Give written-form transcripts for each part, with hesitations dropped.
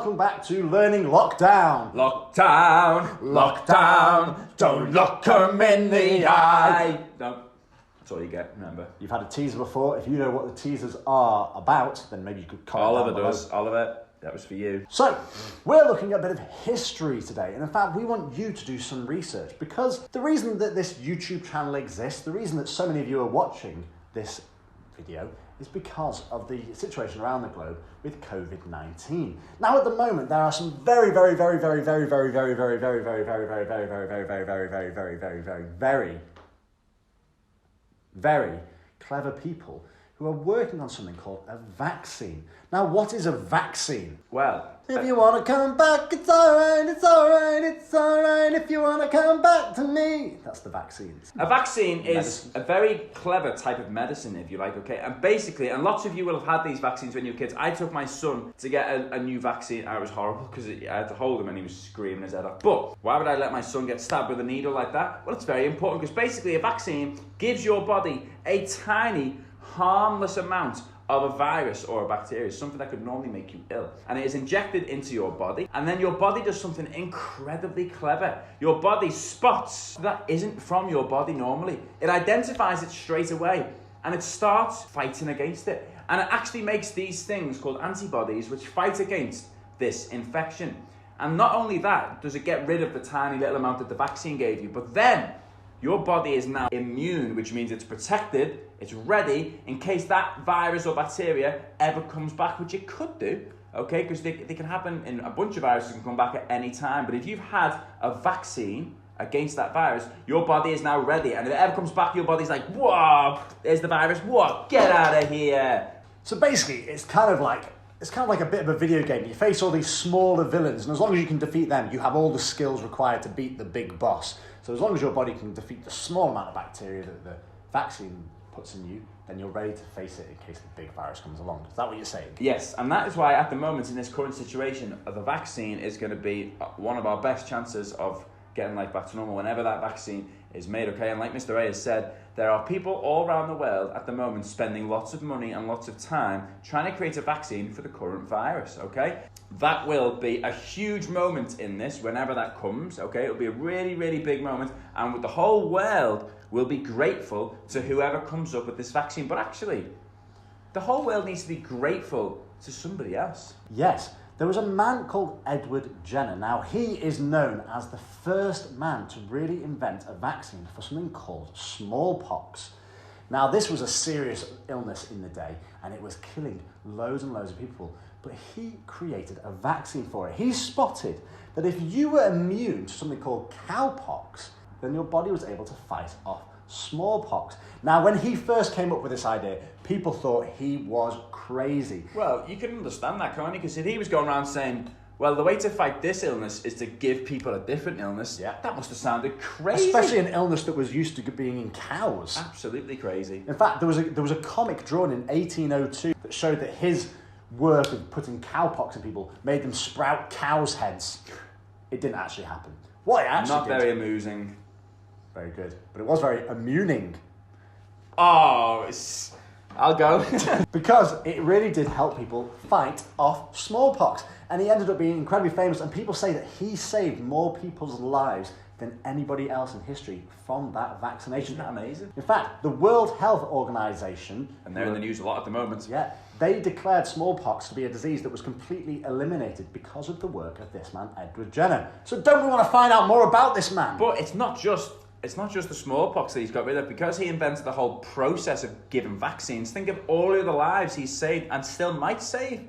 welcome back to Learning Lockdown. Lockdown, lockdown, don't look 'em in the eye. No, that's all you get, remember. You've had a teaser before. If you know what the teasers are about, then maybe you could comment Oliver down below. does, Oliver, that was for you. So, we're looking at a bit of history today, and in fact, we want you to do some research, because the reason that this YouTube channel exists, the reason that so many of you are watching this video, is because of the situation around the globe with COVID-19. Now, at the moment, there are some very clever people who are working on something called a vaccine. Now, what is a vaccine? Well, If you want to come back, it's alright, it's alright, it's alright. If you want to come back to me. That's the vaccines. a vaccine is a very clever type of medicine, if you like, okay? And basically, and lots of you will have had these vaccines when you were kids. I took my son to get a new vaccine, and it was horrible because I had to hold him and he was screaming his head off. But why would I let my son get stabbed with a needle like that? Well, it's very important because basically a vaccine gives your body a tiny, harmless amount of a virus or a bacteria, something that could normally make you ill. And it is injected into your body, and then your body does something incredibly clever. Your body spots that isn't from your body normally. It identifies it straight away, and it starts fighting against it. And it actually makes these things called antibodies, which fight against this infection. And not only that, does it get rid of the tiny little amount that the vaccine gave you, but then your body is now immune, which means it's protected, it's ready in case that virus or bacteria ever comes back, which it could do, okay? Because they can happen in a bunch of viruses can come back at any time. But if you've had a vaccine against that virus, your body is now ready. And if it ever comes back, your body's like, whoa, there's the virus, whoa, get out of here. So basically, it's kind of like a bit of a video game. You face all these smaller villains, and as long as you can defeat them, you have all the skills required to beat the big boss. So as long as your body can defeat the small amount of bacteria that the vaccine puts in you, then you're ready to face it in case the big virus comes along. Is that what you're saying? Yes, and that is why at the moment in this current situation, the vaccine is going to be one of our best chances of getting life back to normal whenever that vaccine is made, okay? And like Mr. A has said, there are people all around the world at the moment spending lots of money and lots of time trying to create a vaccine for the current virus, okay? That will be a huge moment in this whenever that comes, okay? It'll be a really, really big moment, and the whole world will be grateful to whoever comes up with this vaccine. But actually, the whole world needs to be grateful to somebody else. Yes. There was a man called Edward Jenner. Now, he is known as the first man to really invent a vaccine for something called smallpox. Now, this was a serious illness in the day, and it was killing loads and loads of people. But he created a vaccine for it. He spotted that if you were immune to something called cowpox, then your body was able to fight off smallpox. Now, when he first came up with this idea, people thought he was crazy. Well, you can understand that, can't you? Because if he was going around saying, well, the way to fight this illness is to give people a different illness, yeah, that must have sounded crazy. Especially an illness that was used to being in cows. Absolutely crazy. In fact, there was a comic drawn in 1802 that showed that his work of putting cowpox in people made them sprout cows' heads. It didn't actually happen. What it actually Not very amusing. Very good. But it was very amusing. Oh, I'll go. Because it really did help people fight off smallpox. And he ended up being incredibly famous, and people say that he saved more people's lives than anybody else in history from that vaccination. Isn't that amazing? In fact, the World Health Organization... And they're in the news a lot at the moment. Yeah. They declared smallpox to be a disease that was completely eliminated because of the work of this man, Edward Jenner. So don't we want to find out more about this man? But it's not just the smallpox that he's got rid of. Because he invented the whole process of giving vaccines, think of all of the lives he's saved and still might save.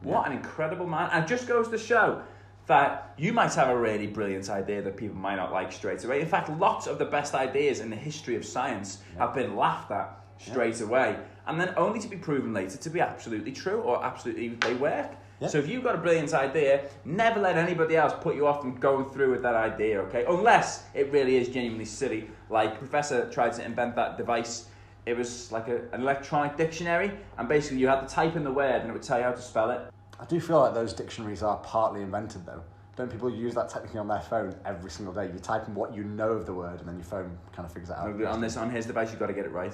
What an incredible man. And it just goes to show that you might have a really brilliant idea that people might not like straight away. In fact, lots of the best ideas in the history of science have been laughed at straight away, and then only to be proven later to be absolutely true or absolutely they work. So if you've got a brilliant idea, never let anybody else put you off from going through with that idea, okay? Unless it really is genuinely silly. Like, Professor tried to invent that device. It was like an electronic dictionary, and basically you had to type in the word and it would tell you how to spell it. I do feel like those dictionaries are partly invented, though. Don't people use that technically on their phone every single day? You type in what you know of the word, and then your phone kind of figures it out. On his device, you've got to get it right.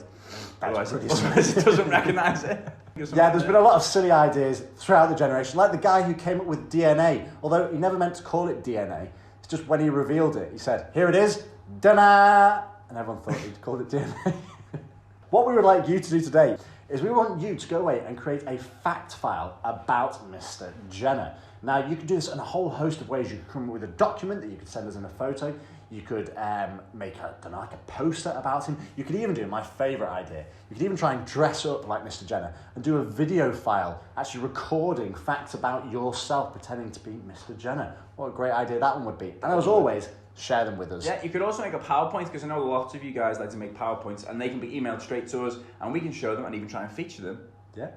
Otherwise it doesn't recognise it. Yeah, there's been a lot of silly ideas throughout the generation, like the guy who came up with DNA, although he never meant to call it DNA. It's just when he revealed it, he said, "Here it is, da-na!" And everyone thought he'd called it DNA. What we would like you to do today is we want you to go away and create a fact file about Mr. Jenner. Now, you can do this in a whole host of ways. You could come up with a document that you could send us in a photo. You could make like a poster about him. You could even do my favourite idea. You could even try and dress up like Mr. Jenner and do a video file actually recording facts about yourself pretending to be Mr. Jenner. What a great idea that one would be. And as always, share them with us. Yeah, you could also make a PowerPoint, because I know lots of you guys like to make PowerPoints, and they can be emailed straight to us, and we can show them and even try and feature them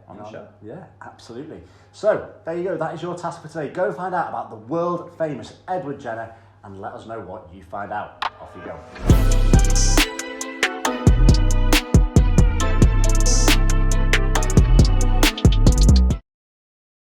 on the show. Yeah, absolutely. So, there you go. That is your task for today. Go find out about the world famous Edward Jenner and let us know what you find out. Off you go.